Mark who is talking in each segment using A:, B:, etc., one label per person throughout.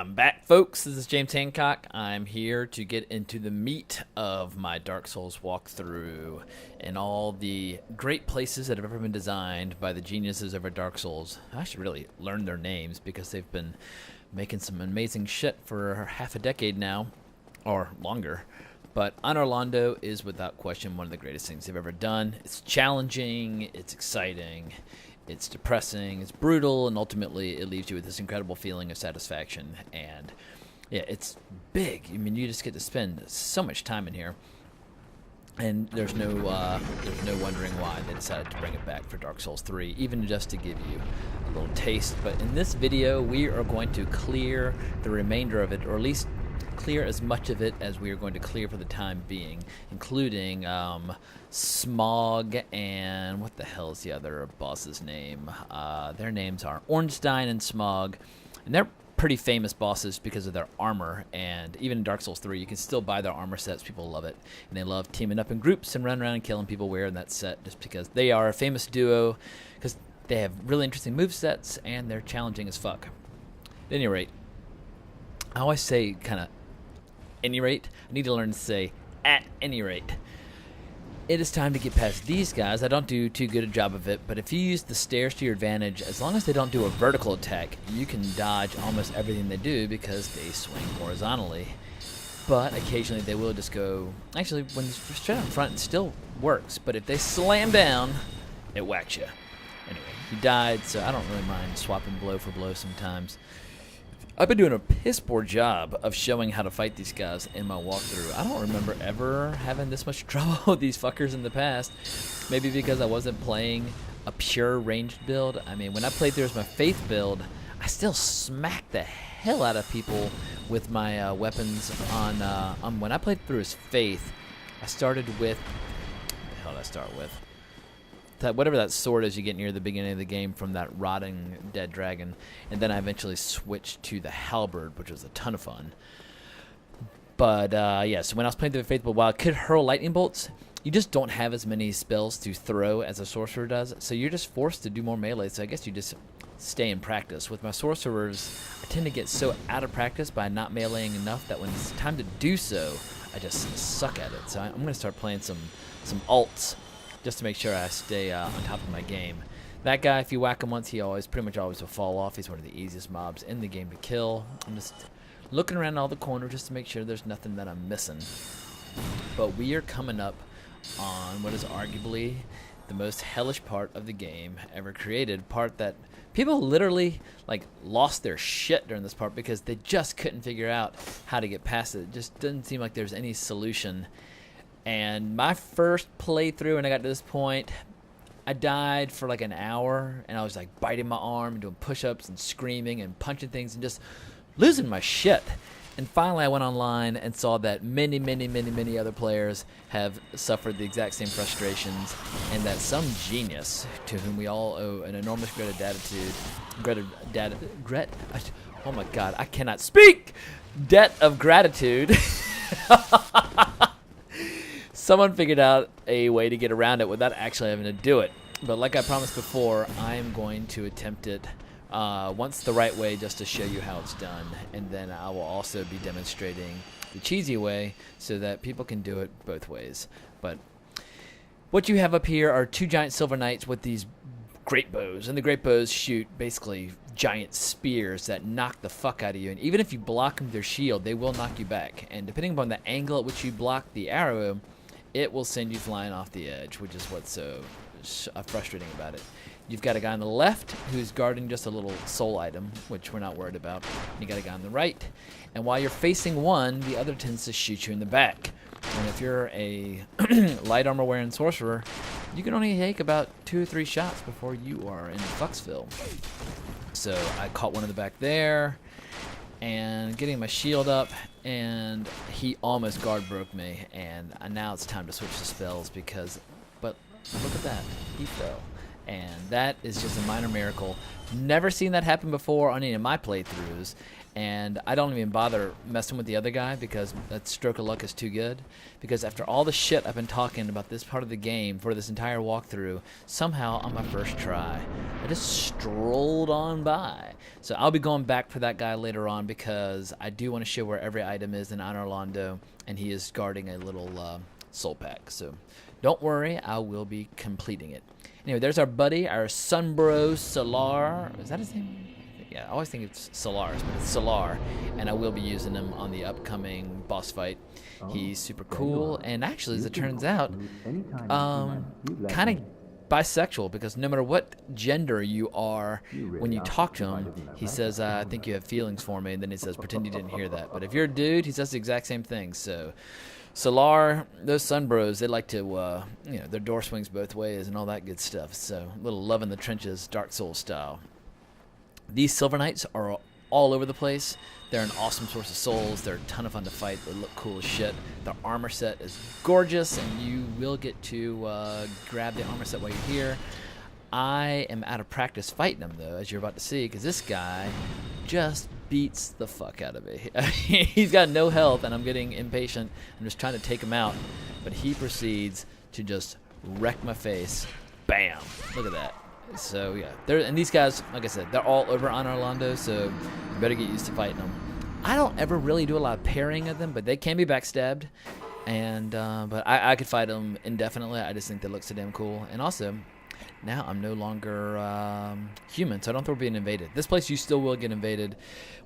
A: I'm back, folks. This is James Hancock. I'm here to get into the meat of my Dark Souls walkthrough and all the great places that have ever been designed by the geniuses over Dark Souls. I should really learn their names because they've been making some amazing shit for half a decade now, or longer. But Anor Londo is without question one of the greatest things they've ever done. It's challenging, it's exciting, it's depressing, it's brutal, and ultimately it leaves you with this incredible feeling of satisfaction. And yeah, it's big. I mean, you just get to spend so much time in here. And there's no wondering why they decided to bring it back for Dark Souls 3, even just to give you a little taste. But in this video, we are going to clear the remainder of it, or at least clear as much of it as we are going to clear for the time being, including Smog and what the hell is the other boss's name? Their names are Ornstein and Smog, and they're pretty famous bosses because of their armor. And even in Dark Souls 3, you can still buy their armor sets. People love it, and they love teaming up in groups and running around and killing people wearing that set, just because they are a famous duo, because they have really interesting move sets and they're challenging as fuck. At any rate, I always say kind of any rate. I need to learn to say at any rate. It is time to get past these guys. I don't do too good a job of it, but if you use the stairs to your advantage, as long as they don't do a vertical attack, you can dodge almost everything they do because they swing horizontally. But occasionally they will just go, actually when you're straight up front it still works, but if they slam down, it whacks you. Anyway, he died, so I don't really mind swapping blow for blow sometimes. I've been doing a piss poor job of showing how to fight these guys in my walkthrough. I don't remember ever having this much trouble with these fuckers in the past. Maybe because I wasn't playing a pure ranged build. I mean, when I played through as my faith build, I still smacked the hell out of people with my weapons on when I played through as faith. I started with, what the hell did I start with? That whatever that sword is you get near the beginning of the game from that rotting dead dragon, and then I eventually switched to the halberd, which was a ton of fun. But yeah, so when I was playing through the Faithful, while I could hurl lightning bolts, you just don't have as many spells to throw as a sorcerer does, so you're just forced to do more melee. So I guess you just stay in practice. With my sorcerers, I tend to get so out of practice by not meleeing enough that when it's time to do so, I just suck at it. So I'm going to start playing some alts, just to make sure I stay on top of my game. That guy, if you whack him once, he pretty much always will fall off. He's one of the easiest mobs in the game to kill. I'm just looking around all the corners just to make sure there's nothing that I'm missing. But we are coming up on what is arguably the most hellish part of the game ever created. Part that people literally lost their shit during this part because they just couldn't figure out how to get past it. It just doesn't seem like there's any solution. And my first playthrough, when I got to this point, I died for like an hour, and I was like biting my arm and doing push-ups and screaming and punching things and just losing my shit. And finally I went online and saw that many other players have suffered the exact same frustrations, and that some genius, to whom we all owe an enormous oh my god, I cannot speak! Debt of gratitude. Someone figured out a way to get around it without actually having to do it. But like I promised before, I am going to attempt it once the right way, just to show you how it's done. And then I will also be demonstrating the cheesy way so that people can do it both ways. But what you have up here are two giant silver knights with these greatbows. And the greatbows shoot basically giant spears that knock the fuck out of you. And even if you block them with their shield, they will knock you back. And depending upon the angle at which you block the arrow, it will send you flying off the edge, which is what's so frustrating about it. You've got a guy on the left who's guarding just a little soul item, which we're not worried about. You got a guy on the right, and while you're facing one, the other tends to shoot you in the back. And if you're a light armor wearing sorcerer, you can only take about 2 or 3 shots before you are in Fucksville. So I caught one in the back there, and getting my shield up, and he almost guard broke me, and now it's time to switch to spells but look at that, he fell. And that is just a minor miracle. Never seen that happen before on any of my playthroughs, And I don't even bother messing with the other guy because that stroke of luck is too good. Because after all the shit I've been talking about this part of the game for this entire walkthrough, somehow on my first try, I just strolled on by. So I'll be going back for that guy later on because I do want to show where every item is in Anor Londo, and he is guarding a little soul pack. So don't worry, I will be completing it. Anyway, there's our buddy, our Sunbro Solar. Is that his name? Yeah, I always think it's Solaris, but it's Solar, and I will be using him on the upcoming boss fight. He's super cool, and actually, as it turns out, kind of bisexual, because no matter what gender you are, when you talk to him, he says, I think you have feelings for me, and then he says, pretend you didn't hear that. But if you're a dude, he says the exact same thing, so... Solar, those Sunbros, they like to, their door swings both ways and all that good stuff, so a little love in the trenches, Dark Souls style. These Silver Knights are all over the place. They're an awesome source of souls. They're a ton of fun to fight. They look cool as shit. Their armor set is gorgeous, and you will get to grab the armor set while you're here. I am out of practice fighting them, though, as you're about to see, because this guy just beats the fuck out of it. He's got no health, and I'm getting impatient. I'm just trying to take him out, but he proceeds to just wreck my face. Bam! Look at that. So yeah, and these guys, like I said, they're all over Anor Londo, so you better get used to fighting them. I don't ever really do a lot of parrying of them, but they can be backstabbed, and but I could fight them indefinitely. I just think they look so damn cool, and also now I'm no longer human, so I don't think we're being invaded. This place you still will get invaded.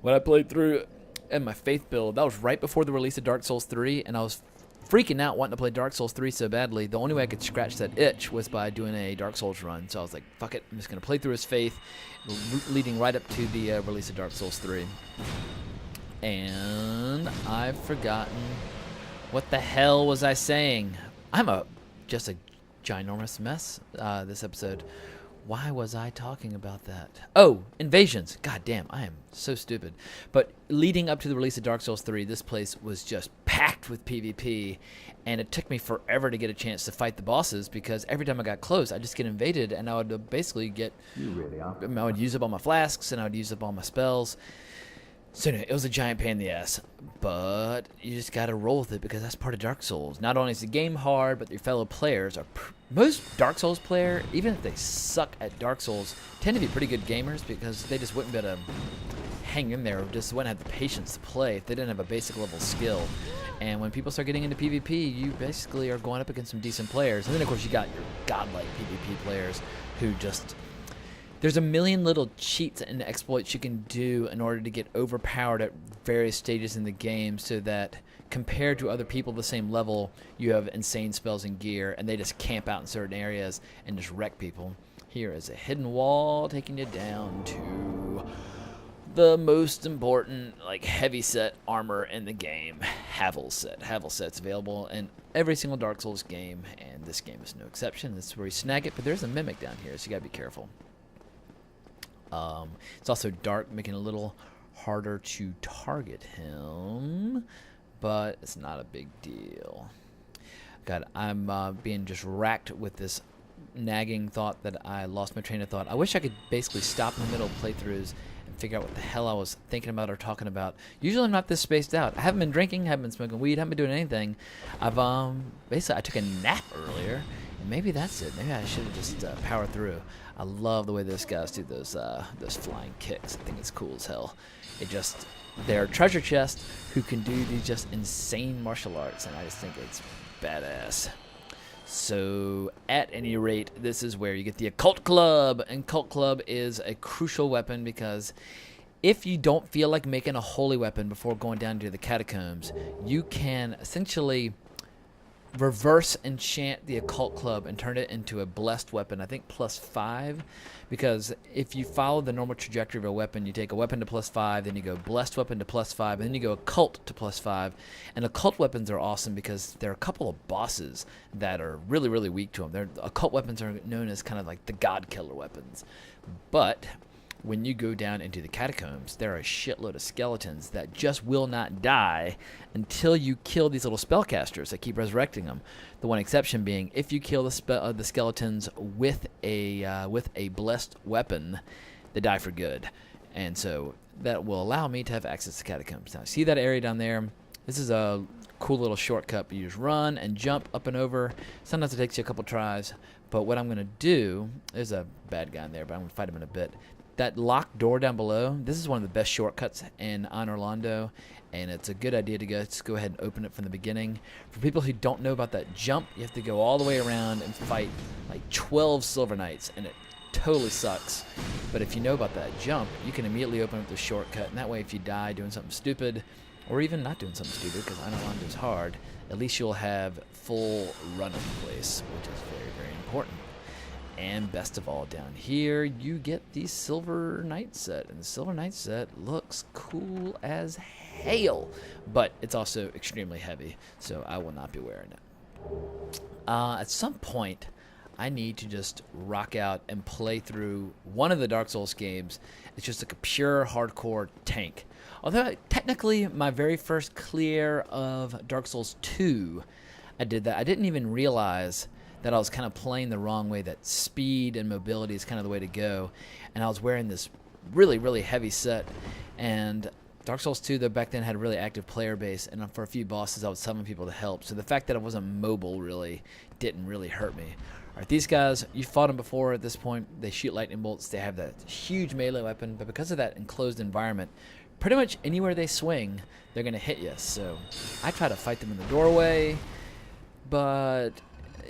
A: When I played through in my faith build, that was right before the release of Dark Souls 3, and I was freaking out wanting to play Dark Souls 3 so badly. The only way I could scratch that itch was by doing a Dark Souls run. So I was like, fuck it, I'm just going to play through his faith, leading right up to the release of Dark Souls 3. And I've forgotten what the hell was I saying. I'm just a ginormous mess this episode. Why was I talking about that? Oh, invasions. God damn, I am so stupid. But leading up to the release of Dark Souls 3, this place was just packed with PvP, and it took me forever to get a chance to fight the bosses because every time I got close, I'd just get invaded, and I would basically get... I would use up all my flasks, and I would use up all my spells. So anyway, it was a giant pain in the ass, but you just gotta roll with it because that's part of Dark Souls. Not only is the game hard, but your fellow players are... Most Dark Souls player, even if they suck at Dark Souls, tend to be pretty good gamers because they just wouldn't be able to hang in there, or just wouldn't have the patience to play if they didn't have a basic level skill. And when people start getting into PvP, you basically are going up against some decent players. And then of course you got your godlike PvP players who just... There's a million little cheats and exploits you can do in order to get overpowered at various stages in the game so that compared to other people the same level, you have insane spells and gear, and they just camp out in certain areas and just wreck people. Here is a hidden wall taking you down to the most important, like, heavy set armor in the game, Havel set. Havel set's available in every single Dark Souls game, and this game is no exception. This is where you snag it, but there's a mimic down here, so you gotta be careful. It's also dark, making it a little harder to target him, but it's not a big deal. God, I'm being just racked with this nagging thought that I lost my train of thought. I wish I could basically stop in the middle of playthroughs and figure out what the hell I was thinking about or talking about. Usually I'm not this spaced out. I haven't been drinking, haven't been smoking weed, haven't been doing anything. I've basically I took a nap earlier, and maybe that's it. Maybe I should have just powered through. I love the way those guys do those flying kicks. I think it's cool as hell. They're treasure chests who can do these just insane martial arts, and I just think it's badass. So, at any rate, this is where you get the Occult Club, and Occult Club is a crucial weapon because if you don't feel like making a holy weapon before going down to the catacombs, you can essentially reverse enchant the Occult Club and turn it into a blessed weapon, I think +5, because if you follow the normal trajectory of a weapon, you take a weapon to +5, then you go blessed weapon to +5, and then you go occult to +5. And occult weapons are awesome because there are a couple of bosses that are really, really weak to them. Occult weapons are known as kind of like the god killer weapons. But when you go down into the catacombs, there are a shitload of skeletons that just will not die until you kill these little spellcasters that keep resurrecting them. The one exception being if you kill the skeletons with a blessed weapon, they die for good. And so that will allow me to have access to catacombs. Now, see that area down there? This is a cool little shortcut. You just run and jump up and over. Sometimes it takes you a couple tries, but what I'm going to do, there's a bad guy in there, but I'm going to fight him in a bit. That locked door down below, this is one of the best shortcuts in Anor Londo, and it's a good idea to just go ahead and open it from the beginning. For people who don't know about that jump, you have to go all the way around and fight like 12 Silver Knights, and it totally sucks. But if you know about that jump, you can immediately open up the shortcut, and that way if you die doing something stupid, or even not doing something stupid, because Anor Londo is hard, at least you'll have full running place, which is very, very important. And best of all, down here, you get the Silver Knight set. And the Silver Knight set looks cool as hell, but it's also extremely heavy, so I will not be wearing it. At some point, I need to just rock out and play through one of the Dark Souls games. It's just like a pure hardcore tank. Although, technically, my very first clear of Dark Souls 2, I did that. I didn't even realize that I was kind of playing the wrong way, that speed and mobility is kind of the way to go. And I was wearing this really, really heavy set. And Dark Souls 2, though, back then had a really active player base. And for a few bosses, I would summon people to help. So the fact that I wasn't mobile really didn't really hurt me. All right, these guys, you fought them before at this point. They shoot lightning bolts. They have that huge melee weapon. But because of that enclosed environment, pretty much anywhere they swing, they're going to hit you. So I try to fight them in the doorway, but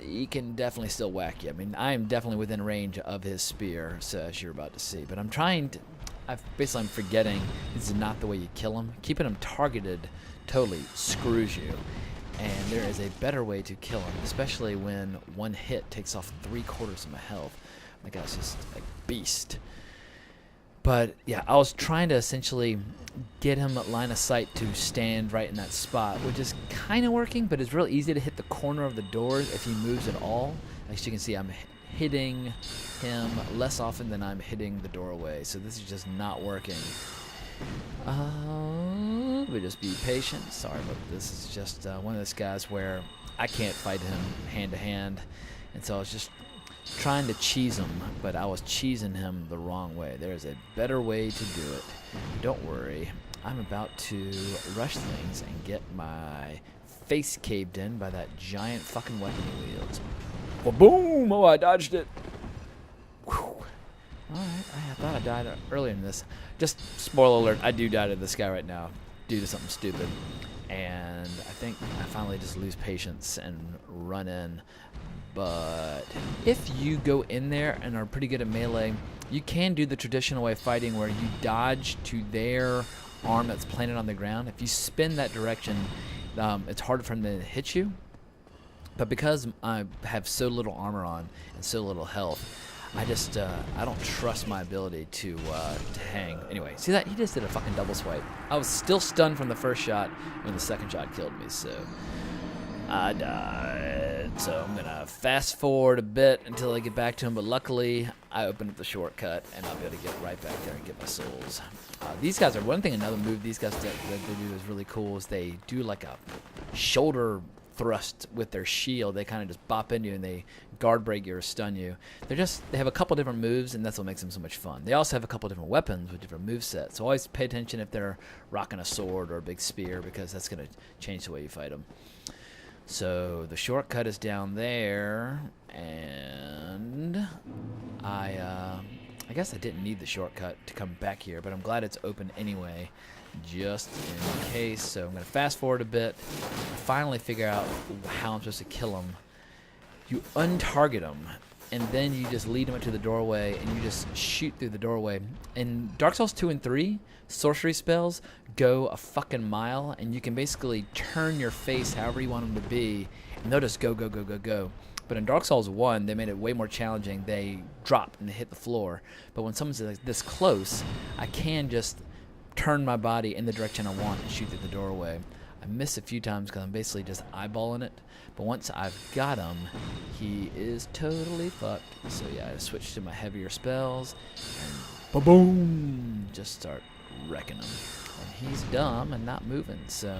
A: he can definitely still whack you. I mean, I am definitely within range of his spear, so as you're about to see. But I'm trying to, I'm forgetting this is not the way you kill him. Keeping him targeted totally screws you. And there is a better way to kill him, especially when one hit takes off 3/4 of my health. My guy's just a beast. But yeah, I was trying to essentially get him at line of sight to stand right in that spot, which is kind of working, but it's real easy to hit the corner of the doors if he moves at all. As you can see, I'm hitting him less often than I'm hitting the doorway, so this is just not working. But just be patient. Sorry, but this is just one of those guys where I can't fight him hand to hand, and so I was just trying to cheese him, but I was cheesing him the wrong way. There's a better way to do it. Don't worry. I'm about to rush things and get my face caved in by that giant fucking weapon he wields. Well, boom! Oh, I dodged it. Whew. Alright, I thought I died earlier in this. Just spoiler alert, I do die to this guy right now due to something stupid. And I think I finally just lose patience and run in. But if you go in there and are pretty good at melee, you can do the traditional way of fighting where you dodge to their arm that's planted on the ground. If you spin that direction, it's harder for them to hit you. But because I have so little armor on and so little health, I just I don't trust my ability to hang. Anyway, see that? He just did a fucking double swipe. I was still stunned from the first shot when the second shot killed me, so I died. So I'm gonna fast forward a bit until I get back to him, but luckily I opened up the shortcut and I'll be able to get right back there and get my souls. These guys are another move these guys that they do is really cool is they do like a shoulder thrust with their shield. They kind of just bop into you and they guard break you or stun you. They have a couple different moves, and that's what makes them so much fun. They also have a couple different weapons with different movesets, so always pay attention if they're rocking a sword or a big spear, because that's going to change the way you fight them. So the shortcut is down there, and I guess I didn't need the shortcut to come back here, but I'm glad it's open anyway, just in case. So I'm going to fast forward a bit, finally figure out how I'm supposed to kill him. You untarget him, and then you just lead him up to the doorway, and you just shoot through the doorway. In Dark Souls 2 and 3, sorcery spells go a fucking mile, and you can basically turn your face however you want them to be, and they'll just go, go, go, go, go. But in Dark Souls 1, they made it way more challenging. They drop and they hit the floor. But when someone's this close, I can just turn my body in the direction I want and shoot through the doorway. I miss a few times because I'm basically just eyeballing it. But once I've got him, he is totally fucked. So yeah, I switch to my heavier spells, and ba-boom, just start wrecking him. And he's dumb and not moving, so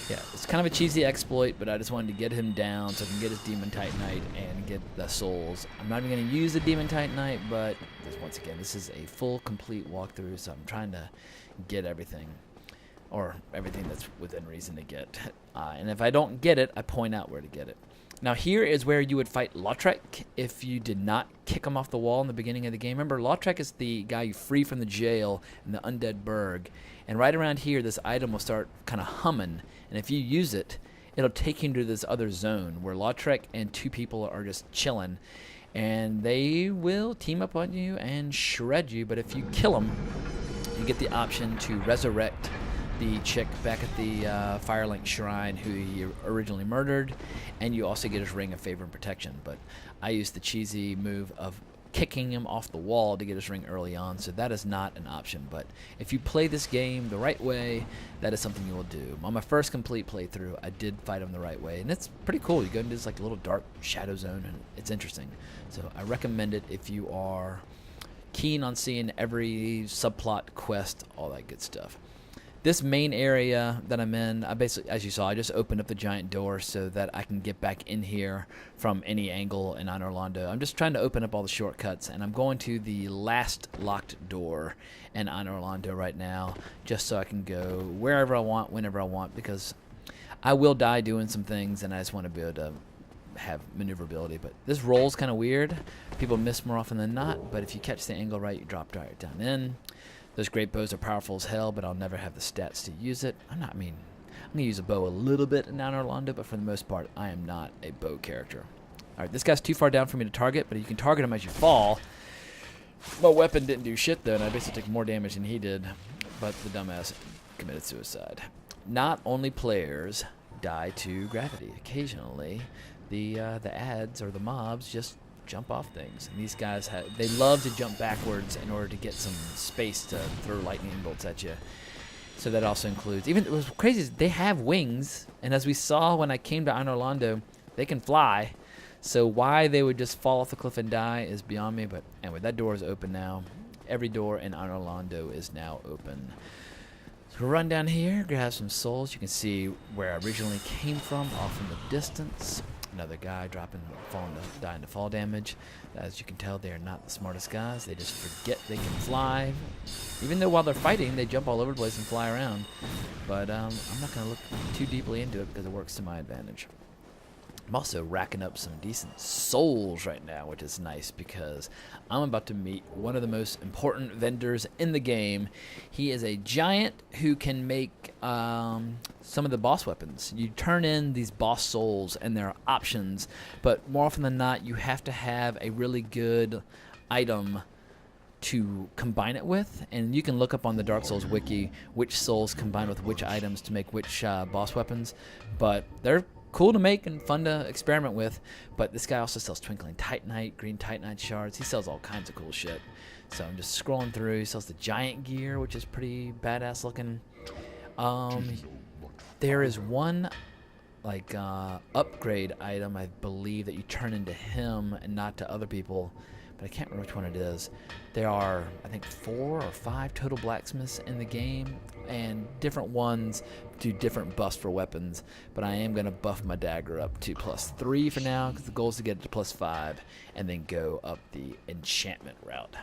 A: Yeah, it's kind of a cheesy exploit, but I just wanted to get him down so I can get his Demon Titanite and get the souls. I'm not even going to use the Demon Titanite, but once again, this is a full, complete walkthrough, so I'm trying to get everything, or everything that's within reason to get. And if I don't get it, I point out where to get it. Now here is where you would fight Lautrec if you did not kick him off the wall in the beginning of the game. Remember, Lautrec is the guy you free from the jail in the Undead Burg. And right around here, this item will start kind of humming. And if you use it, it'll take you to this other zone where Lautrec and 2 people are just chilling. And they will team up on you and shred you. But if you kill them, you get the option to resurrect the chick back at the Firelink Shrine who he originally murdered, and you also get his Ring of Favor and Protection. But I used the cheesy move of kicking him off the wall to get his ring early on, so that is not an option. But if you play this game the right way, that is something you will do. On my first complete playthrough, I did fight him the right way, and it's pretty cool. You go into this like little dark shadow zone, and it's interesting. So I recommend it if you are keen on seeing every subplot, quest, all that good stuff. This main area that I'm in, I basically, as you saw, I just opened up the giant door so that I can get back in here from any angle in Anor Londo. I'm just trying to open up all the shortcuts, and I'm going to the last locked door in Anor Londo right now, just so I can go wherever I want, whenever I want, because I will die doing some things, and I just want to be able to have maneuverability. But this roll's kind of weird. People miss more often than not, but if you catch the angle right, you drop right down in. Those greatbows are powerful as hell, but I'll never have the stats to use it. I'm going to use a bow a little bit in Anor Londo, but for the most part, I am not a bow character. Alright, this guy's too far down for me to target, but you can target him as you fall. My weapon didn't do shit, though, and I basically took more damage than he did, but the dumbass committed suicide. Not only players die to gravity. Occasionally, the ads or the mobs just jump off things, and these guys they love to jump backwards in order to get some space to throw lightning bolts at you. So that also includes, even what's crazy is they have wings, and as we saw when I came to Anor Londo, they can fly. So why they would just fall off the cliff and die is beyond me. But anyway, that door is open now. Every door in Anor Londo is now open. So we'll run down here, grab some souls. You can see where I originally came from off in the distance. Another guy dying to fall damage. As you can tell, they are not the smartest guys. They just forget they can fly. Even though while they're fighting, they jump all over the place and fly around. But I'm not going to look too deeply into it because it works to my advantage. I'm also racking up some decent souls right now, which is nice because I'm about to meet one of the most important vendors in the game. He is a giant who can make some of the boss weapons. You turn in these boss souls and there are options, but more often than not, you have to have a really good item to combine it with, and you can look up on the Dark Souls wiki which souls combine with which items to make which boss weapons, but they're cool to make and fun to experiment with. But this guy also sells twinkling titanite, green titanite shards. He sells all kinds of cool shit. So I'm just scrolling through. He sells the giant gear, which is pretty badass looking. There is one like upgrade item, I believe, that you turn into him and not to other people, but I can't remember which one it is. There are, I think, 4 or 5 total blacksmiths in the game, and different ones do different buffs for weapons, but I am going to buff my dagger up to +3 for now, because the goal is to get it to +5, and then go up the enchantment route.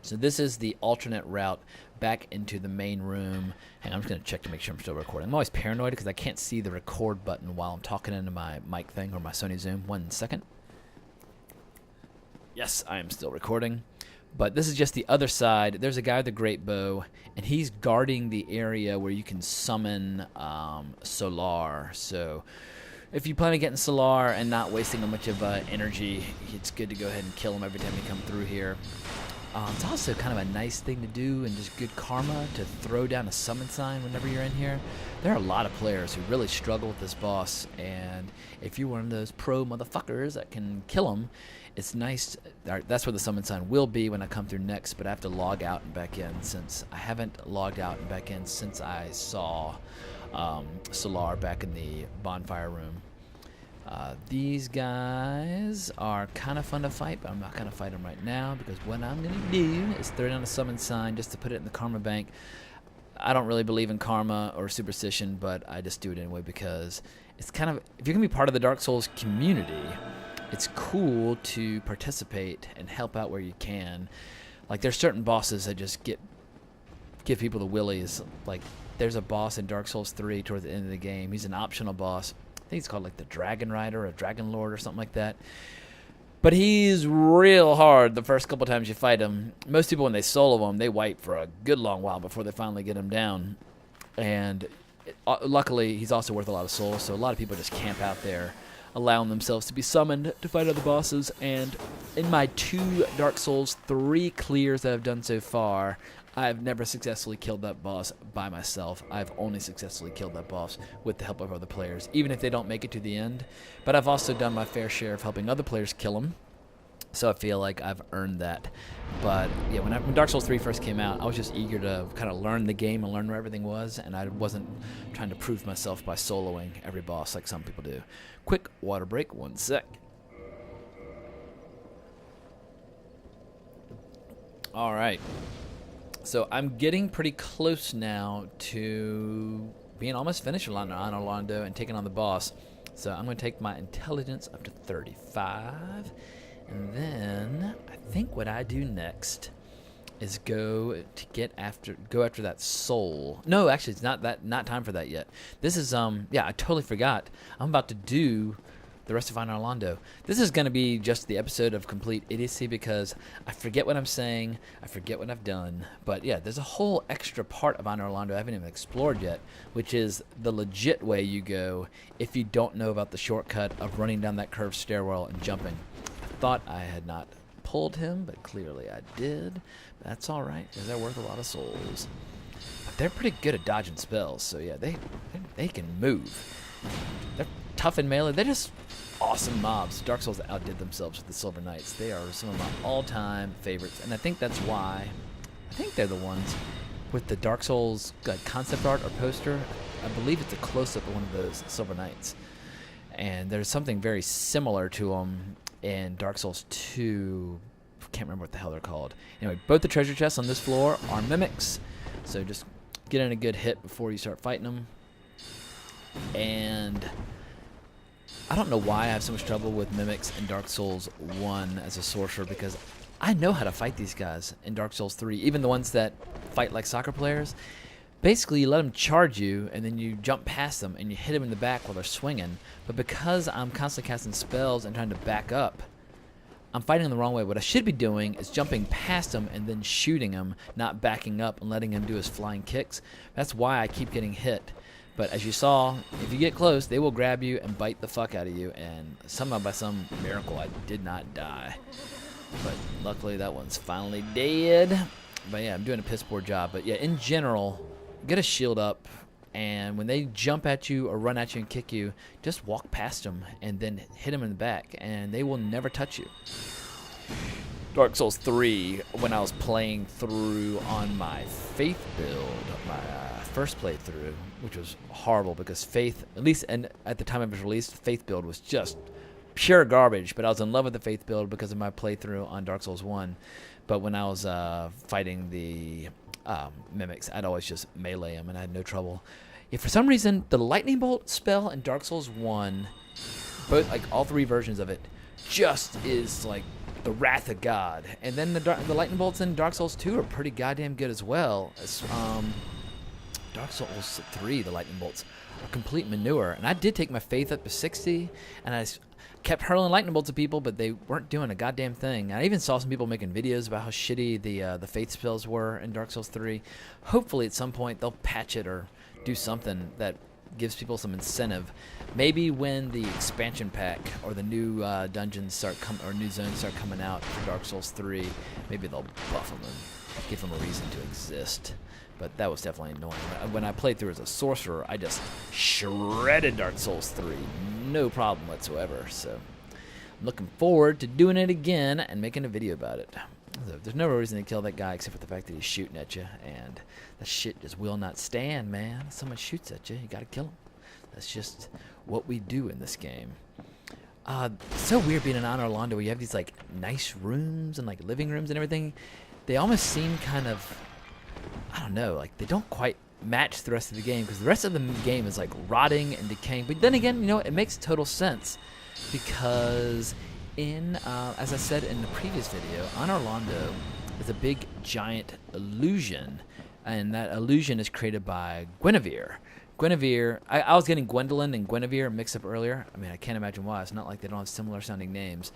A: So this is the alternate route back into the main room. Hang on, I'm just going to check to make sure I'm still recording. I'm always paranoid because I can't see the record button while I'm talking into my mic thing or my Sony Zoom. 1 second. Yes, I am still recording. But this is just the other side. There's a guy with a great bow, and he's guarding the area where you can summon Solar. So if you plan on getting Solar and not wasting a bunch of energy, it's good to go ahead and kill him every time you come through here. It's also kind of a nice thing to do and just good karma to throw down a summon sign whenever you're in here. There are a lot of players who really struggle with this boss, and if you're one of those pro motherfuckers that can kill him, it's nice. That's where the summon sign will be when I come through next, but I have to log out and back in since I haven't logged out and back in since I saw Solar back in the bonfire room. These guys are kind of fun to fight, but I'm not going to fight them right now because what I'm going to do is throw down a summon sign just to put it in the karma bank. I don't really believe in karma or superstition, but I just do it anyway because it's kind of, if you're going to be part of the Dark Souls community, it's cool to participate and help out where you can. Like, there's certain bosses that just give people the willies. Like, there's a boss in Dark Souls 3 toward the end of the game. He's an optional boss. I think he's called, like, the Dragon Rider or Dragon Lord or something like that. But he's real hard the first couple times you fight him. Most people, when they solo him, they wipe for a good long while before they finally get him down. And luckily, he's also worth a lot of souls, so a lot of people just camp out there, allowing themselves to be summoned to fight other bosses. And in my 2 Dark Souls 3 clears that I've done so far, I've never successfully killed that boss by myself. I've only successfully killed that boss with the help of other players, even if they don't make it to the end. But I've also done my fair share of helping other players kill him, so I feel like I've earned that. But yeah, when Dark Souls 3 first came out, I was just eager to kind of learn the game and learn where everything was, and I wasn't trying to prove myself by soloing every boss like some people do. Quick water break, 1 sec. All right. So I'm getting pretty close now to being almost finished with Anor Londo and taking on the boss. So I'm going to take my intelligence up to 35. And then I think what I do next is go after that soul. No, actually, it's not time for that yet. This is yeah, I totally forgot. I'm about to do the rest of Anor Londo. This is going to be just the episode of complete idiocy because I forget what I'm saying, I forget what I've done. But yeah, there's a whole extra part of Anor Londo I haven't even explored yet, which is the legit way you go if you don't know about the shortcut of running down that curved stairwell and jumping. I thought I had not pulled him, but clearly I did. That's all right, because they're worth a lot of souls. But they're pretty good at dodging spells, so yeah, they can move. They're tough in melee. They're just awesome mobs. Dark Souls outdid themselves with the Silver Knights. They are some of my all-time favorites, and I think that's why. I think they're the ones with the Dark Souls like concept art or poster. I believe it's a close-up of one of those Silver Knights, and there's something very similar to them in Dark Souls 2. Can't remember what the hell they're called. Anyway, both the treasure chests on this floor are mimics, so just get in a good hit before you start fighting them. And I don't know why I have so much trouble with mimics in Dark Souls 1 as a sorcerer, because I know how to fight these guys in Dark Souls 3, even the ones that fight like soccer players. Basically, you let them charge you, and then you jump past them, and you hit them in the back while they're swinging. But because I'm constantly casting spells and trying to back up, I'm fighting them the wrong way. What I should be doing is jumping past him and then shooting him, not backing up and letting him do his flying kicks. That's why I keep getting hit. But as you saw, if you get close, they will grab you and bite the fuck out of you. And somehow by some miracle, I did not die. But luckily, that one's finally dead. But yeah, I'm doing a piss poor job. But yeah, in general, get a shield up. And when they jump at you or run at you and kick you, just walk past them and then hit them in the back. And they will never touch you. Dark Souls 3, when I was playing through on my Faith build, my first playthrough, which was horrible because Faith, at least at the time it was released, Faith build was just pure garbage. But I was in love with the Faith build because of my playthrough on Dark Souls 1. But when I was fighting the mimics, I'd always just melee them, and I had no trouble. If for some reason the lightning bolt spell in Dark Souls 1, both like all 3 versions of it, just is like the wrath of God. And then the lightning bolts in Dark Souls 2 are pretty goddamn good as well. As, Dark Souls 3, the lightning bolts are complete manure. And I did take my faith up to 60, and I kept hurling lightning bolts at people, but they weren't doing a goddamn thing. I even saw some people making videos about how shitty the faith spells were in Dark Souls 3. Hopefully at some point they'll patch it or do something that gives people some incentive. Maybe when the expansion pack or the new dungeons or new zones start coming out for Dark Souls 3, maybe they'll buff them and give them a reason to exist. But that was definitely annoying. When I played through as a sorcerer, I just shredded Dark Souls 3. No problem whatsoever. So I'm looking forward to doing it again and making a video about it. So there's no reason to kill that guy except for the fact that he's shooting at you. And that shit just will not stand, man. If someone shoots at you, you gotta kill him. That's just what we do in this game. It's so weird being in Anor Londo where you have these like nice rooms and like living rooms and everything. They almost seem kind of, I don't know, like they don't quite match the rest of the game, because the rest of the game is like rotting and decaying. But then again, you know, it makes total sense, because as I said in the previous video, Anor Londo is a big giant illusion, and that illusion is created by Guinevere. I was getting Gwendolyn and Guinevere mixed up earlier. I mean, I can't imagine why. It's not like they don't have similar sounding names.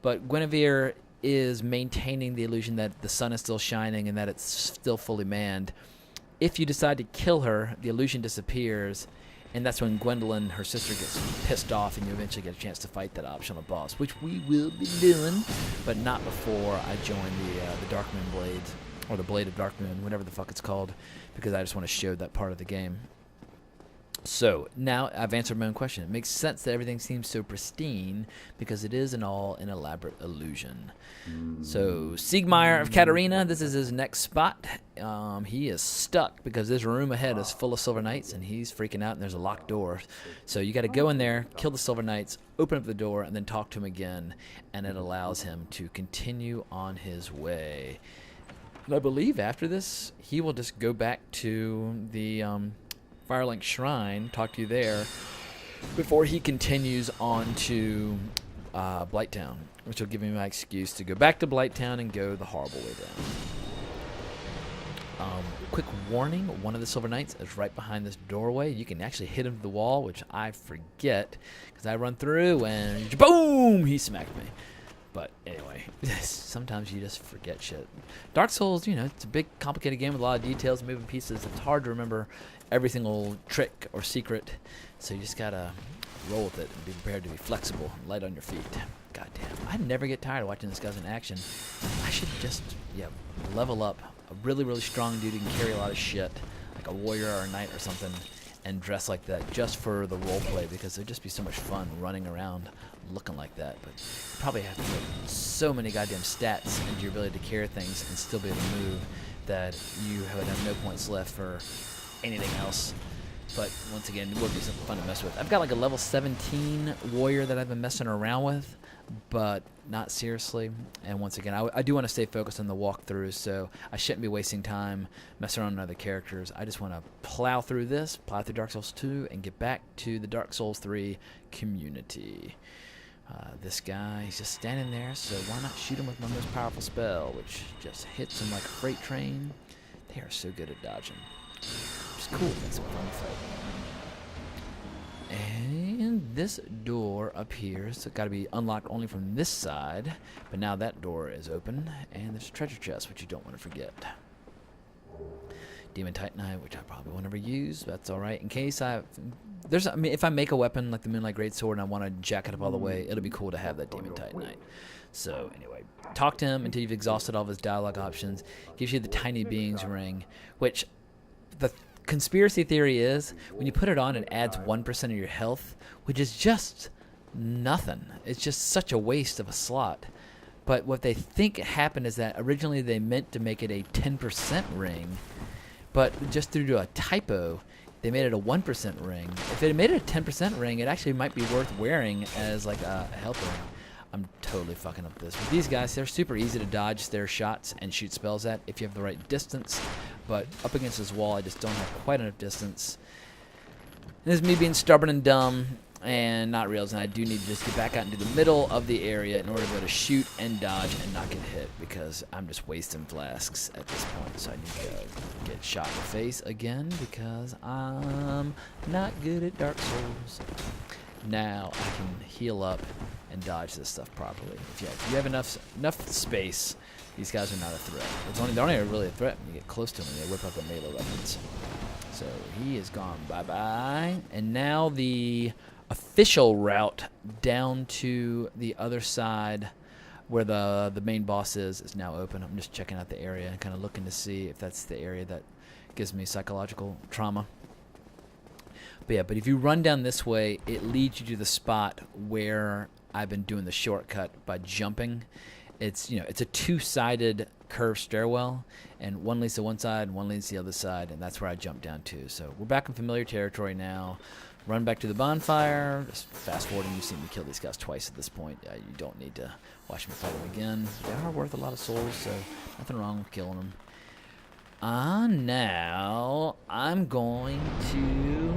A: But Guinevere is maintaining the illusion that the sun is still shining and that it's still fully manned. If you decide to kill her, the illusion disappears, and that's when Gwendolyn, her sister, gets pissed off, and you eventually get a chance to fight that optional boss, which we will be doing, but not before I join the Darkmoon Blades, or the Blade of Darkmoon, whatever the fuck it's called, because I just want to show that part of the game. So, now I've answered my own question. It makes sense that everything seems so pristine, because it is an elaborate illusion. So, Siegmeyer of Katarina, this is his next spot. He is stuck, because this room ahead is full of Silver Knights, and he's freaking out, and there's a locked door. So, you got to go in there, kill the Silver Knights, open up the door, and then talk to him again, and it allows him to continue on his way. And I believe after this, he will just go back to the Firelink Shrine, talk to you there, before he continues on to Blighttown, which will give me my excuse to go back to Blighttown and go the horrible way down. Quick warning, one of the Silver Knights is right behind this doorway. You can actually hit him to the wall, which I forget, because I run through and boom, he smacked me. But anyway, sometimes you just forget shit. Dark Souls, you know, it's a big, complicated game with a lot of details, moving pieces. It's hard to remember every single trick or secret, so you just gotta roll with it and be prepared to be flexible and light on your feet. Goddamn, I never get tired of watching this guys in action. I should just, level up. A really, really strong dude who can carry a lot of shit, like a warrior or a knight or something, and dress like that just for the role play, because it'd just be so much fun running around looking like that. But you probably have to put so many goddamn stats into your ability to carry things and still be able to move that you would have no points left for anything else. But once again, it would be something fun to mess with. I've got like a level 17 warrior that I've been messing around with, but not seriously. And once again, I do want to stay focused on the walkthrough, so I shouldn't be wasting time messing around with other characters. I just want to plow through Dark Souls 2, and get back to the Dark Souls 3 community. This guy, he's just standing there, so why not shoot him with my most powerful spell, which just hits him like a freight train. They are so good at dodging. It's cool. That's a fun fight. And this door up here, so it's got to be unlocked only from this side, but now that door is open, and there's a treasure chest, which you don't want to forget. Demon Titanite, which I probably won't ever use, but that's all right. In case if I make a weapon like the Moonlight Greatsword and I want to jack it up all the way, it'll be cool to have that Demon Titanite. So anyway, talk to him until you've exhausted all of his dialogue options. Gives you the Tiny Beings ring, which the conspiracy theory is when you put it on, it adds 1% of your health, which is just nothing. It's just such a waste of a slot. But what they think happened is that originally they meant to make it a 10% ring, but just due to a typo, they made it a 1% ring. If they made it a 10% ring, it actually might be worth wearing as like a health ring. I'm totally fucking up this. With these guys, they're super easy to dodge their shots and shoot spells at if you have the right distance. But up against this wall, I just don't have quite enough distance. And this is me being stubborn and dumb and not realizing I do need to just get back out into the middle of the area in order to be able to shoot and dodge and not get hit, because I'm just wasting flasks at this point. So I need to get shot in the face again, because I'm not good at Dark Souls. Now I can heal up and dodge this stuff properly. If you have enough space, these guys are not a threat. They're only really a threat when you get close to them and they whip up the melee weapons. So he is gone bye-bye. And now the official route down to the other side where the main boss is now open. I'm just checking out the area and kind of looking to see if that's the area that gives me psychological trauma. But if you run down this way, it leads you to the spot where I've been doing the shortcut by jumping. It's a two-sided curved stairwell, and one leads to one side and one leads to the other side, and that's where I jumped down to. So we're back in familiar territory now. Run back to the bonfire. Just fast forwarding, you've seen me kill these guys twice at this point. You don't need to watch me fight them again. They are worth a lot of souls, so nothing wrong with killing them. Now I'm going to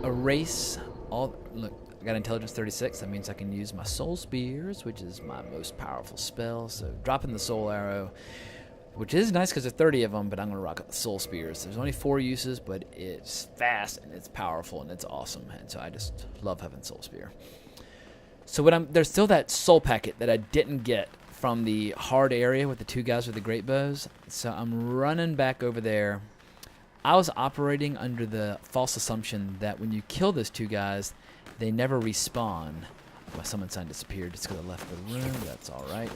A: erase all. Look, I got intelligence 36. That means I can use my soul spears, which is my most powerful spell. So dropping the soul arrow, which is nice because there's 30 of them, but I'm going to rock up the soul spears. There's only 4 uses, but it's fast and it's powerful and it's awesome. And so I just love having soul spear. So there's still that soul packet that I didn't get from the hard area with the 2 guys with the greatbows. So I'm running back over there. I was operating under the false assumption that when you kill those 2 guys, they never respawn. My summon sign disappeared just because I left the room. That's all right.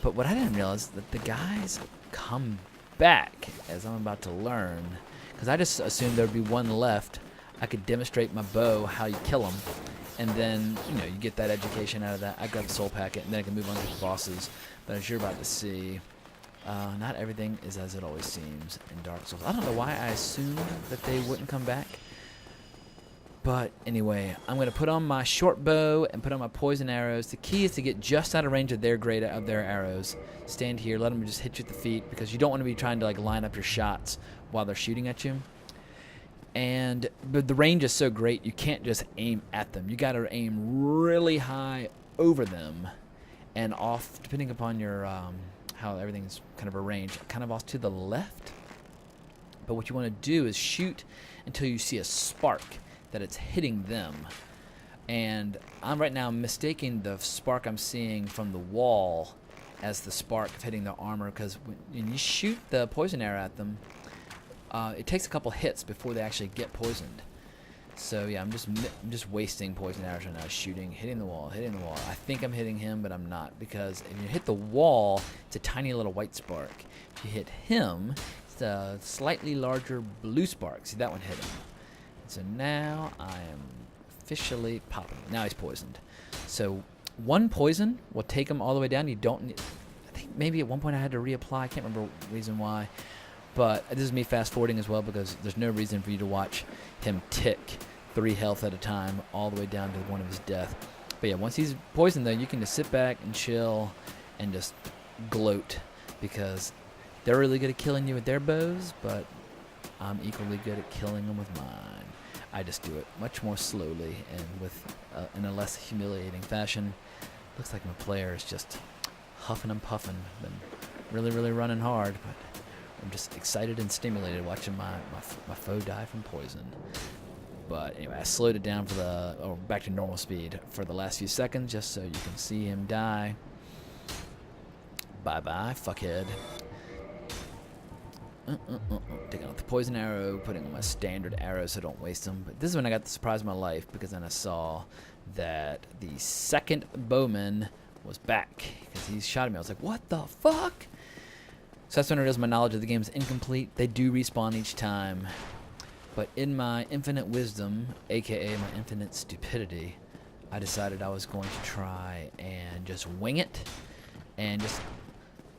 A: But what I didn't realize is that the guys come back, as I'm about to learn. Because I just assumed there would be 1 left. I could demonstrate my bow, how you kill them. And then, you get that education out of that. I got the soul packet, and then I can move on to the bosses. But as you're about to see, not everything is as it always seems in Dark Souls. I don't know why I assumed that they wouldn't come back. But anyway, I'm going to put on my short bow and put on my poison arrows. The key is to get just out of range of their arrows. Stand here, let them just hit you at the feet, because you don't want to be trying to line up your shots while they're shooting at you. But the range is so great, you can't just aim at them. You got to aim really high over them and off, depending upon your how everything's kind of arranged, kind of off to the left. But what you want to do is shoot until you see a spark that it's hitting them. And I'm right now mistaking the spark I'm seeing from the wall as the spark of hitting the armor, because when you shoot the poison arrow at them, it takes a couple hits before they actually get poisoned. So yeah, I'm just wasting poison arrows right now, shooting, hitting the wall. I think I'm hitting him, but I'm not, because if you hit the wall, it's a tiny little white spark. If you hit him, it's a slightly larger blue spark. See, that one hit him. So now I am officially popping. Now he's poisoned. So 1 poison will take him all the way down. You don't need, I think maybe at one point I had to reapply. I can't remember the reason why. But this is me fast forwarding as well, because there's no reason for you to watch him tick 3 health at a time all the way down to 1 of his death. But yeah, once he's poisoned though, you can just sit back and chill and just gloat, because they're really good at killing you with their bows, but I'm equally good at killing them with mine. I just do it much more slowly and in a less humiliating fashion. Looks like my player is just huffing and puffing, been really, really running hard, but I'm just excited and stimulated watching my foe die from poison. But anyway, I slowed it down back to normal speed for the last few seconds, just so you can see him die. Bye-bye, fuckhead. Taking out the poison arrow, putting on my standard arrows so I don't waste them. But this is when I got the surprise of my life, because then I saw that the 2nd bowman was back, because he shot at me. I was like, what the fuck? So that's when I realized my knowledge of the game is incomplete. They do respawn each time. But in my infinite wisdom, aka my infinite stupidity, I decided I was going to try and just wing it and just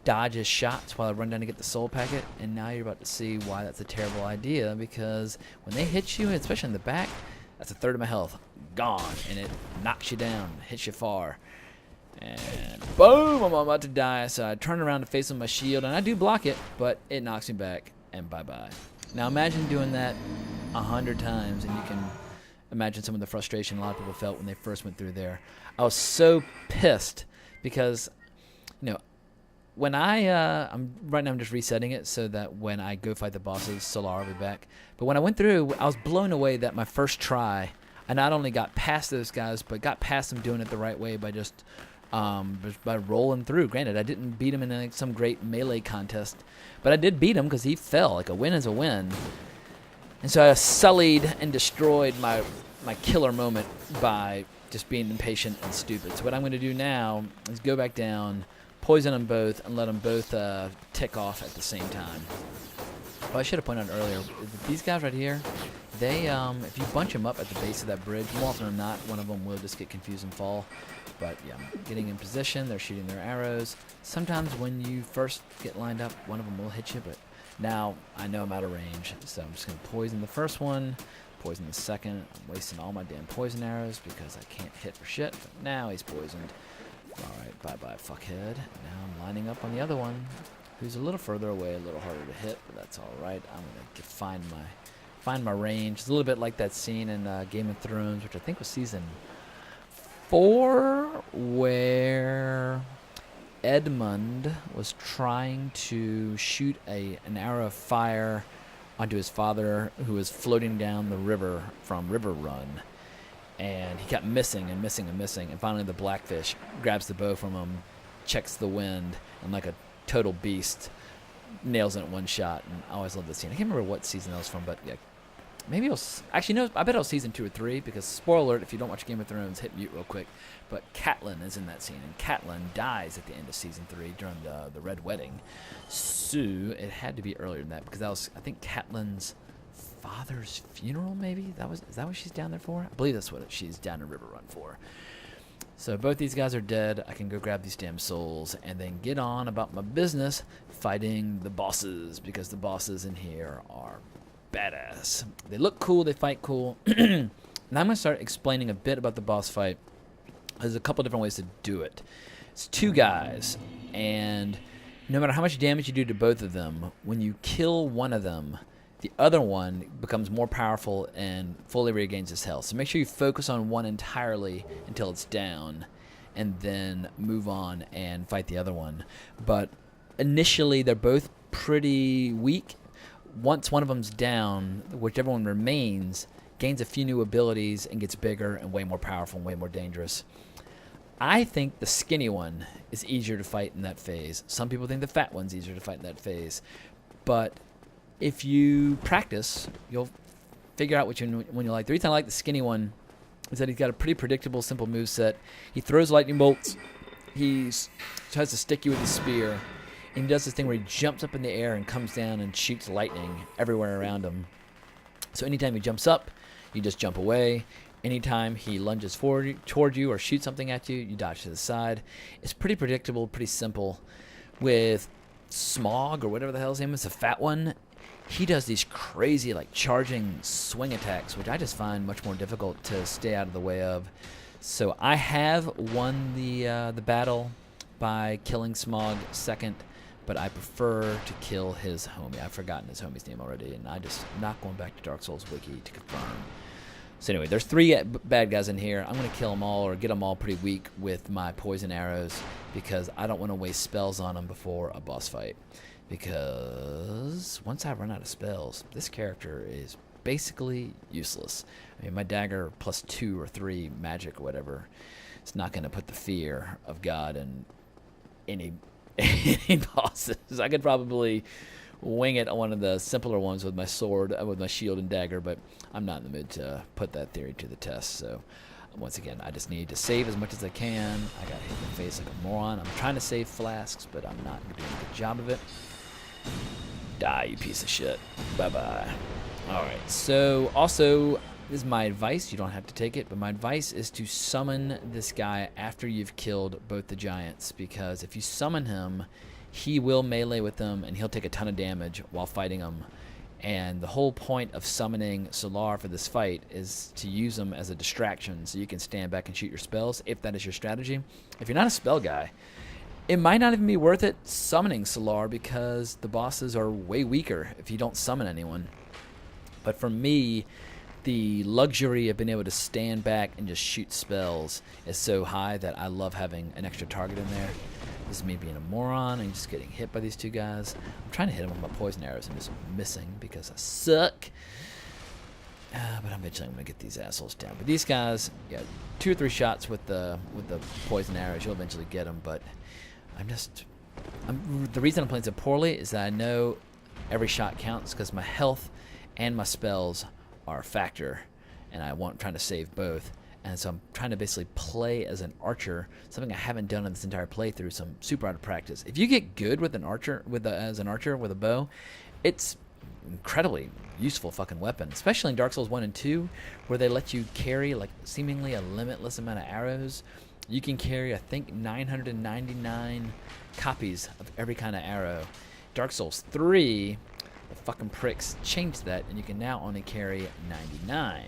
A: dodge his shots while I run down to get the soul packet. And now you're about to see why that's a terrible idea, because when they hit you, especially in the back, that's 1/3 of my health gone, and it knocks you down, hits you far. And boom, I'm about to die. So I turn around to face him with my shield, and I do block it, but it knocks me back, and bye-bye. Now imagine doing that 100 times, and you can imagine some of the frustration a lot of people felt when they first went through there. I was so pissed because, when I'm right now, I'm just resetting it so that when I go fight the bosses, Solar will be back. But when I went through, I was blown away that my first try, I not only got past those guys, but got past them doing it the right way by just by rolling through. Granted, I didn't beat him in some great melee contest, but I did beat him because he fell. Like, a win is a win. And so I sullied and destroyed my killer moment by just being impatient and stupid. So what I'm going to do now is go back down, poison them both, and let them both tick off at the same time. Oh, I should have pointed out earlier, these guys right here, they, if you bunch them up at the base of that bridge, more often than not, one of them will just get confused and fall. But yeah, I'm getting in position, they're shooting their arrows. Sometimes when you first get lined up, one of them will hit you, but now I know I'm out of range, so I'm just going to poison the first one, poison the second. I'm wasting all my damn poison arrows because I can't hit for shit, but now he's poisoned. Alright, bye-bye, fuckhead. Now I'm lining up on the other one. who's a little further away, a little harder to hit, but that's all right. I'm gonna find my range. It's a little bit like that scene in Game of Thrones, which I think was season 4, where Edmund was trying to shoot an arrow of fire onto his father, who was floating down the river from River Run, and he kept missing and missing and missing, and finally the blackfish grabs the bow from him, checks the wind, and like a total beast nails it at one shot. And I always love this scene. I can't remember what season that was from, but yeah, maybe it was, actually no, I bet it was season 2 or 3, because spoiler alert, if you don't watch Game of Thrones, hit mute real quick, but Catelyn is in that scene, and Catelyn dies at the end of season 3 during the Red Wedding. So it had to be earlier than that, because that was, I think, Catelyn's father's funeral, maybe? Is that what she's down there for? I believe that's what she's down in River Run for. So both these guys are dead. I can go grab these damn souls and then get on about my business fighting the bosses, because the bosses in here are badass. They look cool, they fight cool. Now I'm going to start explaining a bit about the boss fight. There's a couple different ways to do it. It's 2 guys, and no matter how much damage you do to both of them, when you kill one of them, the other one becomes more powerful and fully regains his health. So make sure you focus on one entirely until it's down, and then move on and fight the other one. But initially, they're both pretty weak. Once one of them's down, whichever one remains gains a few new abilities and gets bigger and way more powerful and way more dangerous. I think the skinny one is easier to fight in that phase. Some people think the fat one's easier to fight in that phase. But if you practice, you'll figure out which one you like. The reason I like the skinny one is that he's got a pretty predictable, simple moveset. He throws lightning bolts. He tries to stick you with his spear. And he does this thing where he jumps up in the air and comes down and shoots lightning everywhere around him. So anytime he jumps up, you just jump away. Anytime he lunges forward toward you or shoots something at you, you dodge to the side. It's pretty predictable, pretty simple. With Smog, or whatever the hell his name is, the fat one, he does these crazy, like, charging swing attacks, which I just find much more difficult to stay out of the way of. So I have won the battle by killing Smog second, but I prefer to kill his homie. I've forgotten his homie's name already, and I'm not going back to Dark Souls Wiki to confirm. So anyway, there's 3 bad guys in here. I'm going to kill them all, or get them all pretty weak with my poison arrows, because I don't want to waste spells on them before a boss fight. Because once I run out of spells, this character is basically useless. I mean, my dagger plus 2 or 3 magic or whatever, it's not going to put the fear of God in any bosses. I could probably wing it on one of the simpler ones with my sword, with my shield and dagger, but I'm not in the mood to put that theory to the test. So once again, I just need to save as much as I can. I got hit in the face like a moron. I'm trying to save flasks, but I'm not doing a good job of it. Die, you piece of shit. Bye-bye. Alright, so also, this is my advice. You don't have to take it, but my advice is to summon this guy after you've killed both the giants, because if you summon him, he will melee with them, and he'll take a ton of damage while fighting them. And the whole point of summoning Solar for this fight is to use him as a distraction, so you can stand back and shoot your spells, if that is your strategy. If you're not a spell guy, it might not even be worth it summoning Solar, because the bosses are way weaker if you don't summon anyone. But for me, the luxury of being able to stand back and just shoot spells is so high that I love having an extra target in there. This is me being a moron and just getting hit by these 2 guys. I'm trying to hit them with my poison arrows and just missing because I suck. But eventually I'm going to get these assholes down. But these guys, yeah, 2 or 3 shots with the poison arrows, you'll eventually get them. But the reason I'm playing so poorly is that I know every shot counts, because my health and my spells are a factor, and I'm trying to save both. And so I'm trying to basically play as an archer, something I haven't done in this entire playthrough, so I'm super out of practice. If you get good with an archer, as an archer with a bow, it's incredibly useful fucking weapon, especially in Dark Souls 1 and 2, where they let you carry like seemingly a limitless amount of arrows. You can carry, I think, 999 copies of every kind of arrow. Dark Souls 3, the fucking pricks changed that, and you can now only carry 99.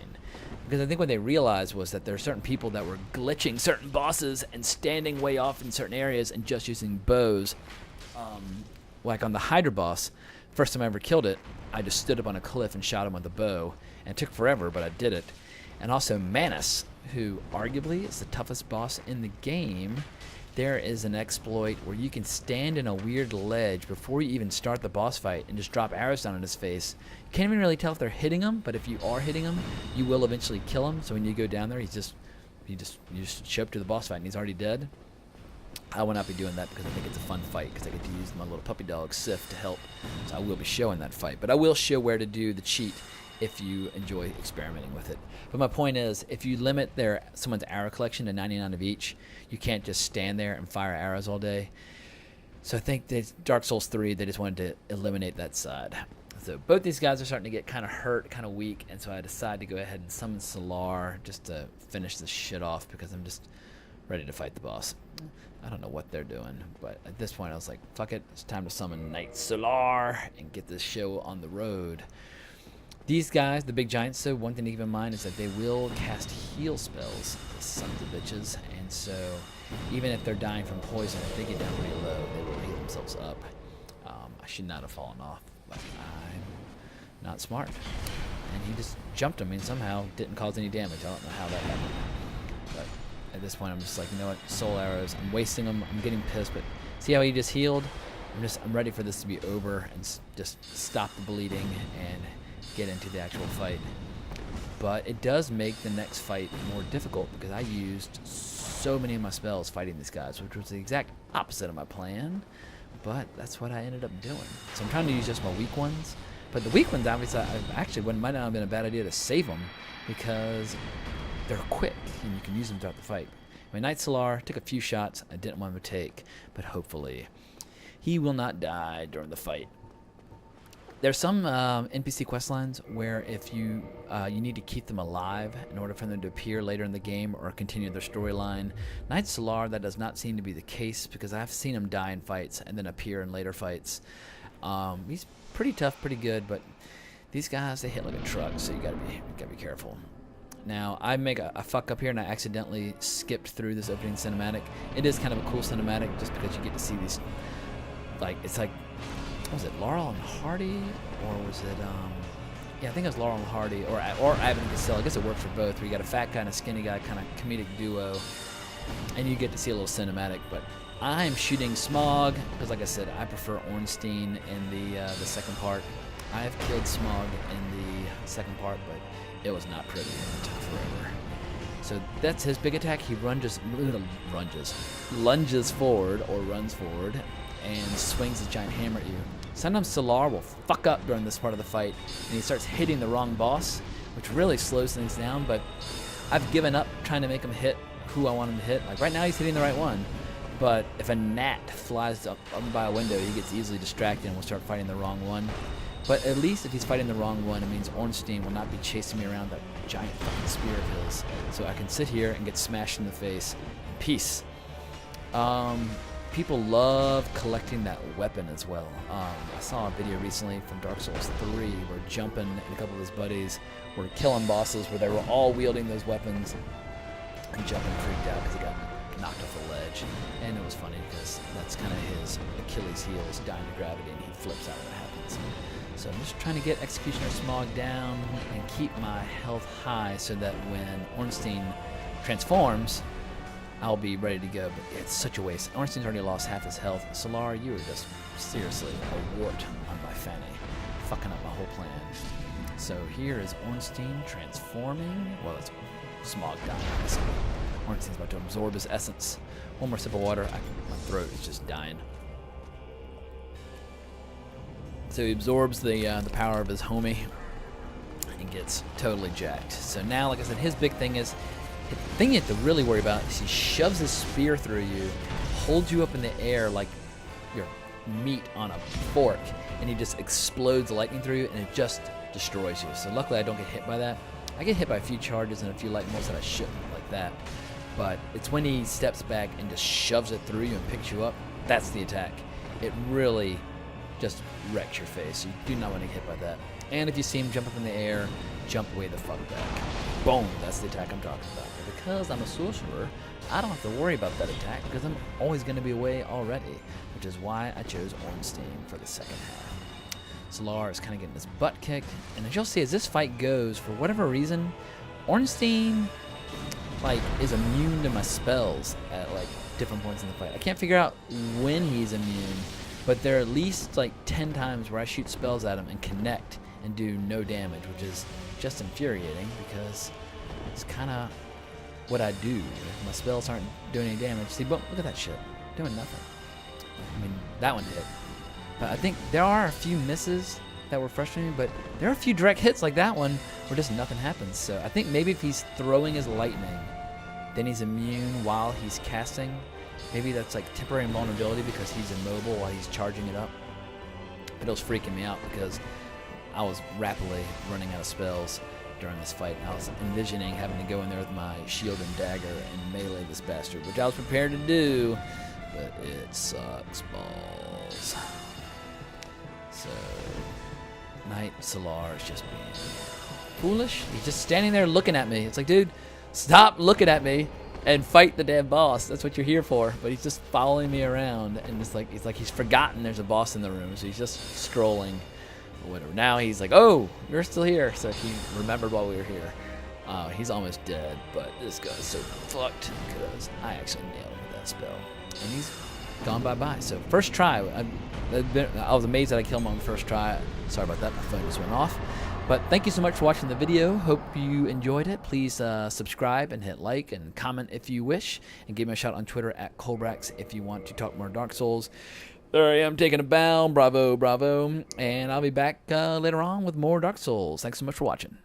A: Because I think what they realized was that there are certain people that were glitching certain bosses and standing way off in certain areas and just using bows. like on the Hydra boss, first time I ever killed it, I just stood up on a cliff and shot him with a bow. And it took forever, but I did it. And also Manus, who arguably is the toughest boss in the game. There is an exploit where you can stand in a weird ledge before you even start the boss fight and just drop arrows down in his face. You can't even really tell if they're hitting him, but if you are hitting him, you will eventually kill him. So when you go down there, you just show up to the boss fight and he's already dead. I will not be doing that because I think it's a fun fight because I get to use my little puppy dog Sif to help. So I will be showing that fight, but I will show where to do the cheat if you enjoy experimenting with it. But my point is, if you limit someone's arrow collection to 99 of each, you can't just stand there and fire arrows all day. So I think that Dark Souls 3, they just wanted to eliminate that side. So both these guys are starting to get kind of hurt, kind of weak, and so I decided to go ahead and summon Solar just to finish this shit off because I'm just ready to fight the boss. I don't know what they're doing, but at this point I was like, fuck it, it's time to summon Knight Solar and get this show on the road. These guys, the big giants, so one thing to keep in mind is that they will cast heal spells, sons of bitches, and so even if they're dying from poison, if they get down pretty low, they will heal themselves up. I should not have fallen off, but I'm not smart. And he just jumped him and somehow didn't cause any damage. I don't know how that happened. But at this point, I'm just like, you know what, soul arrows, I'm wasting them, I'm getting pissed, but see how he just healed? I'm ready for this to be over and just stop the bleeding and get into the actual fight. But it does make the next fight more difficult because I used so many of my spells fighting these guys, which was the exact opposite of my plan, but that's what I ended up doing. So I'm trying to use just my weak ones, but the weak ones obviously might not have been a bad idea to save them because they're quick and you can use them throughout the fight. My Knight Solar took a few shots I didn't want him to take, but hopefully he will not die during the fight. There's some NPC questlines where if you need to keep them alive in order for them to appear later in the game or continue their storyline. Knight Solar, that does not seem to be the case because I've seen him die in fights and then appear in later fights. He's pretty tough, pretty good, but these guys, they hit like a truck, so you gotta be careful. Now, I make a fuck up here and I accidentally skipped through this opening cinematic. It is kind of a cool cinematic just because you get to see these, it's like, was it Laurel and Hardy, or was it, yeah, I think it was Laurel and Hardy, or Abbott and Costello. I guess it worked for both, where you got a fat guy and a skinny guy, kind of comedic duo, and you get to see a little cinematic, but I'm shooting Smog, because like I said, I prefer Ornstein in the second part. I have killed Smog in the second part, but it was not pretty, it took forever. So that's his big attack. He lunges forward, or runs forward, and swings his giant hammer at you. Sometimes Solar will fuck up during this part of the fight, and he starts hitting the wrong boss, which really slows things down, but I've given up trying to make him hit who I want him to hit. Like right now he's hitting the right one, but if a gnat flies up by a window, he gets easily distracted and will start fighting the wrong one. But at least if he's fighting the wrong one, it means Ornstein will not be chasing me around that giant fucking spear of his. So I can sit here and get smashed in the face in peace. People love collecting that weapon as well. I saw a video recently from Dark Souls 3 where Jumpin' and a couple of his buddies were killing bosses where they were all wielding those weapons. And Jumpin' freaked out because he got knocked off the ledge. And it was funny because that's kind of his Achilles heel, is dying to gravity, and he flips out when it happens. So I'm just trying to get Executioner Smog down and keep my health high so that when Ornstein transforms, I'll be ready to go, but it's such a waste. Ornstein's already lost half his health. Solar, you are just seriously a wart on my fanny, fucking up my whole plan. So here is Ornstein transforming. Well, it's Smog dying. Ornstein's about to absorb his essence. One more sip of water. My throat is just dying. So he absorbs the power of his homie and gets totally jacked. So now, like I said, his big thing is, the thing you have to really worry about is he shoves his spear through you, holds you up in the air like your meat on a fork, and he just explodes lightning through you, and it just destroys you. So luckily I don't get hit by that. I get hit by a few charges and a few lightning bolts that I shouldn't, like that. But it's when he steps back and just shoves it through you and picks you up, that's the attack. It really just wrecks your face. You do not want to get hit by that. And if you see him jump up in the air, jump way the fuck back. Boom, that's the attack I'm talking about. But because I'm a sorcerer, I don't have to worry about that attack because I'm always going to be away already, which is why I chose Ornstein for the second half. Solar is kind of getting his butt kicked, and as you'll see, as this fight goes, for whatever reason, Ornstein is immune to my spells at different points in the fight. I can't figure out when he's immune, but there are at least 10 times where I shoot spells at him and connect and do no damage, which is just infuriating because it's kind of what I do. If my spells aren't doing any damage. See, boom, look at that shit, doing nothing. I mean, that one hit. But I think there are a few misses that were frustrating, but there are a few direct hits like that one where just nothing happens. So I think maybe if he's throwing his lightning, then he's immune while he's casting. Maybe that's temporary invulnerability because he's immobile while he's charging it up. But it was freaking me out because I was rapidly running out of spells during this fight. I was envisioning having to go in there with my shield and dagger and melee this bastard, which I was prepared to do, but it sucks balls. So, Knight Solar is just being foolish. He's just standing there looking at me. It's like, dude, stop looking at me and fight the damn boss. That's what you're here for. But he's just following me around, and he's forgotten there's a boss in the room, so he's just scrolling or whatever. Now he's like, oh, you're still here. So he remembered while we were here. He's almost dead, but this guy's so fucked because I actually nailed him with that spell. And he's gone bye-bye. So first try, I was amazed that I killed him on the first try. Sorry about that, my phone just went off. But thank you so much for watching the video. Hope you enjoyed it. Please subscribe and hit like and comment if you wish. And give me a shout on Twitter at Colbrax if you want to talk more Dark Souls. There I am taking a bow. Bravo, bravo. And I'll be back later on with more Dark Souls. Thanks so much for watching.